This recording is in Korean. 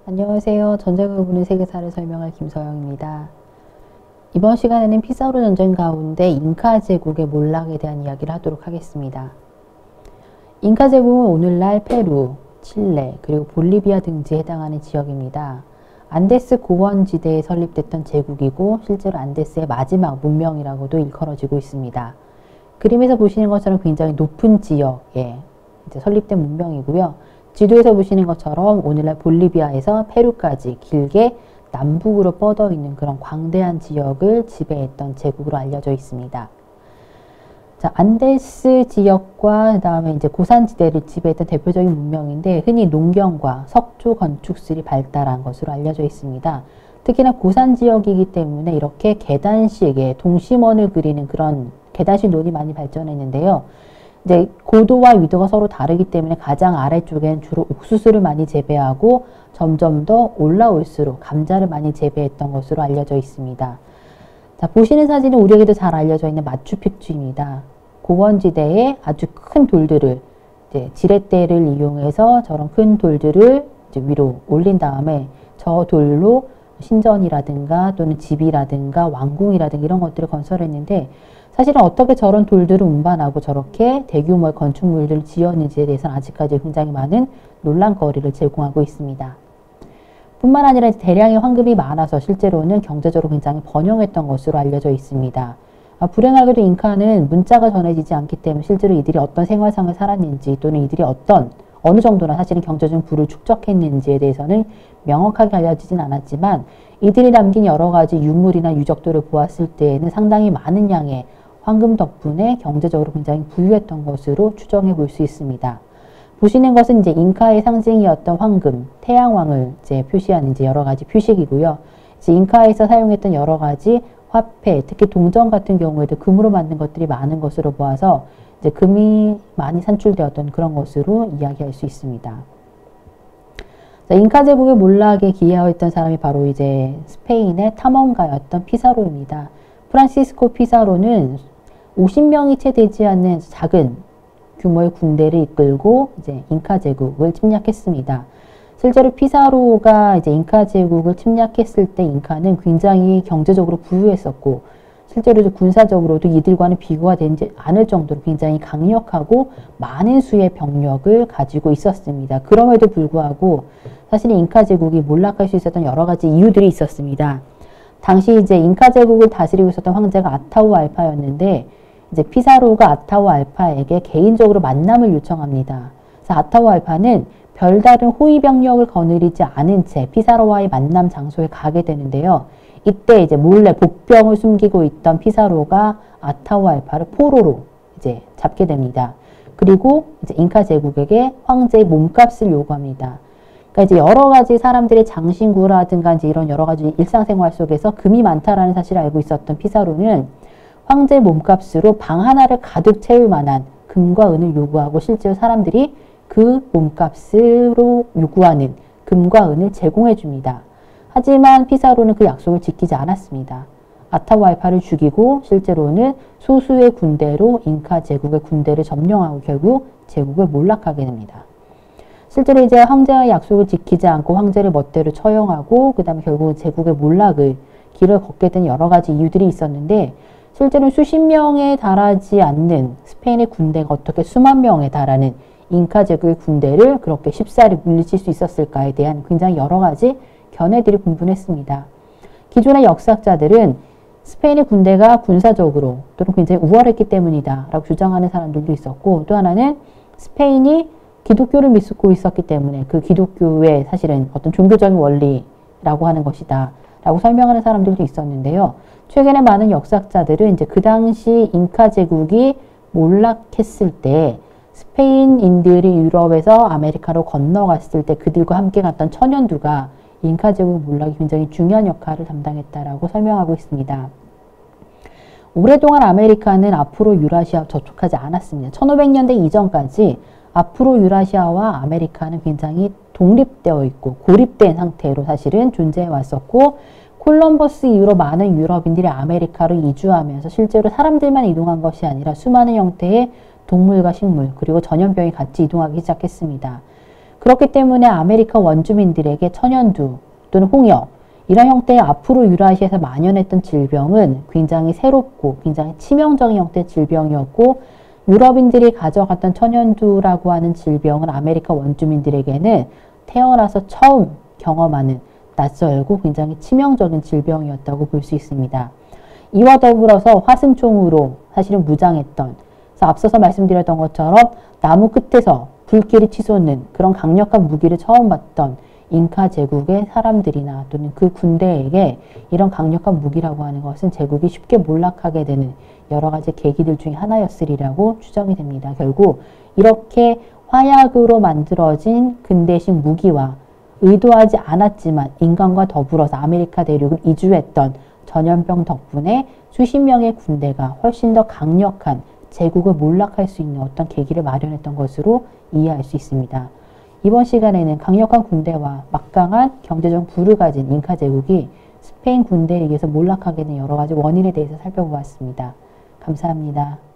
안녕하세요. 전쟁을 보는 세계사를 설명할 김서영입니다. 이번 시간에는 피사로 전쟁 가운데 잉카 제국의 몰락에 대한 이야기를 하도록 하겠습니다. 잉카 제국은 오늘날 페루, 칠레, 그리고 볼리비아 등지에 해당하는 지역입니다. 안데스 고원지대에 설립됐던 제국이고 실제로 안데스의 마지막 문명이라고도 일컬어지고 있습니다. 그림에서 보시는 것처럼 굉장히 높은 지역에 설립된 문명이고요. 지도에서 보시는 것처럼 오늘날 볼리비아에서 페루까지 길게 남북으로 뻗어 있는 그런 광대한 지역을 지배했던 제국으로 알려져 있습니다. 자, 안데스 지역과 그다음에 이제 고산지대를 지배했던 대표적인 문명인데 흔히 농경과 석조 건축술이 발달한 것으로 알려져 있습니다. 특히나 고산 지역이기 때문에 이렇게 계단식의 동심원을 그리는 그런 계단식 논이 많이 발전했는데요. 이제 고도와 위도가 서로 다르기 때문에 가장 아래쪽엔 주로 옥수수를 많이 재배하고 점점 더 올라올수록 감자를 많이 재배했던 것으로 알려져 있습니다. 자, 보시는 사진은 우리에게도 잘 알려져 있는 마추픽추입니다. 고원지대에 아주 큰 돌들을 지렛대를 이용해서 저런 큰 돌들을 위로 올린 다음에 저 돌로 신전이라든가 또는 집이라든가 왕궁이라든가 이런 것들을 건설했는데 사실은 어떻게 저런 돌들을 운반하고 저렇게 대규모의 건축물들을 지었는지에 대해서는 아직까지 굉장히 많은 논란거리를 제공하고 있습니다. 뿐만 아니라 대량의 황금이 많아서 실제로는 경제적으로 굉장히 번영했던 것으로 알려져 있습니다. 불행하게도 잉카는 문자가 전해지지 않기 때문에 실제로 이들이 어떤 생활상을 살았는지 또는 이들이 어느 정도나 사실은 경제적 부를 축적했는지에 대해서는 명확하게 알려지진 않았지만 이들이 남긴 여러 가지 유물이나 유적들을 보았을 때에는 상당히 많은 양의 황금 덕분에 경제적으로 굉장히 부유했던 것으로 추정해 볼 수 있습니다. 보시는 것은 이제 잉카의 상징이었던 황금, 태양왕을 표시하는 여러 가지 표식이고요. 잉카에서 사용했던 여러 가지 화폐, 특히 동전 같은 경우에도 금으로 만든 것들이 많은 것으로 보아서 금이 많이 산출되었던 그런 것으로 이야기할 수 있습니다. 자, 잉카 제국의 몰락에 기여했던 사람이 바로 스페인의 탐험가였던 피사로입니다. 프란시스코 피사로는 50명이 채 되지 않는 작은 규모의 군대를 이끌고 잉카 제국을 침략했습니다. 실제로 피사로가 잉카 제국을 침략했을 때 잉카는 굉장히 경제적으로 부유했었고 실제로 군사적으로도 이들과는 비교가 되지 않을 정도로 굉장히 강력하고 많은 수의 병력을 가지고 있었습니다. 그럼에도 불구하고 사실 잉카 제국이 몰락할 수 있었던 여러 가지 이유들이 있었습니다. 당시 잉카 제국을 다스리고 있었던 황제가 아타우알파였는데 피사로가 아타우알파에게 개인적으로 만남을 요청합니다. 그래서 아타우알파는 별다른 호위 병력을 거느리지 않은 채 피사로와의 만남 장소에 가게 되는데요. 이때 몰래 복병을 숨기고 있던 피사로가 아타우알파를 포로로 잡게 됩니다. 그리고 잉카 제국에게 황제의 몸값을 요구합니다. 그러니까 여러 가지 사람들의 장신구라든가 이런 여러 가지 일상생활 속에서 금이 많다라는 사실을 알고 있었던 피사로는 황제의 몸값으로 방 하나를 가득 채울 만한 금과 은을 요구하고 실제로 사람들이 그 몸값으로 요구하는 금과 은을 제공해 줍니다. 하지만 피사로는 그 약속을 지키지 않았습니다. 아타우알파를 죽이고 실제로는 소수의 군대로 잉카 제국의 군대를 점령하고 결국 제국을 몰락하게 됩니다. 실제로 황제의 약속을 지키지 않고 황제를 멋대로 처형하고 그 다음에 결국 제국의 몰락을 길을 걷게 된 여러 가지 이유들이 있었는데 실제로 수십 명에 달하지 않는 스페인의 군대가 어떻게 수만 명에 달하는 잉카 제국의 군대를 그렇게 쉽사리 물리칠 수 있었을까에 대한 굉장히 여러 가지 견해들이 분분했습니다. 기존의 역사학자들은 스페인의 군대가 군사적으로 또는 굉장히 우월했기 때문이다 라고 주장하는 사람들도 있었고 또 하나는 스페인이 기독교를 믿고 있었기 때문에 그 기독교의 사실은 어떤 종교적인 원리라고 하는 것이다 라고 설명하는 사람들도 있었는데요. 최근에 많은 역사학자들은 그 당시 잉카 제국이 몰락했을 때 스페인인들이 유럽에서 아메리카로 건너갔을 때 그들과 함께 갔던 천연두가 잉카 제국 몰락이 굉장히 중요한 역할을 담당했다라고 설명하고 있습니다. 오랫동안 아메리카는 앞으로 유라시아와 접촉하지 않았습니다. 1500년대 이전까지 앞으로 유라시아와 아메리카는 굉장히 독립되어 있고 고립된 상태로 사실은 존재해 왔었고 콜럼버스 이후로 많은 유럽인들이 아메리카로 이주하면서 실제로 사람들만 이동한 것이 아니라 수많은 형태의 동물과 식물 그리고 전염병이 같이 이동하기 시작했습니다. 그렇기 때문에 아메리카 원주민들에게 천연두 또는 홍역 이런 형태의 앞으로 유라시아에서 만연했던 질병은 굉장히 새롭고 굉장히 치명적인 형태의 질병이었고 유럽인들이 가져갔던 천연두라고 하는 질병은 아메리카 원주민들에게는 태어나서 처음 경험하는 낯설고 굉장히 치명적인 질병이었다고 볼 수 있습니다. 이와 더불어서 화승총으로 사실은 무장했던, 그래서 앞서서 말씀드렸던 것처럼 나무 끝에서 불길이 치솟는 그런 강력한 무기를 처음 봤던 잉카 제국의 사람들이나 또는 그 군대에게 이런 강력한 무기라고 하는 것은 제국이 쉽게 몰락하게 되는 여러 가지 계기들 중에 하나였으리라고 추정이 됩니다. 결국 이렇게 화약으로 만들어진 근대식 무기와 의도하지 않았지만 인간과 더불어서 아메리카 대륙을 이주했던 전염병 덕분에 수십 명의 군대가 훨씬 더 강력한 제국을 몰락할 수 있는 어떤 계기를 마련했던 것으로 이해할 수 있습니다. 이번 시간에는 강력한 군대와 막강한 경제적 부를 가진 잉카 제국이 스페인 군대에 의해서 몰락하게 된 여러 가지 원인에 대해서 살펴보았습니다. 감사합니다.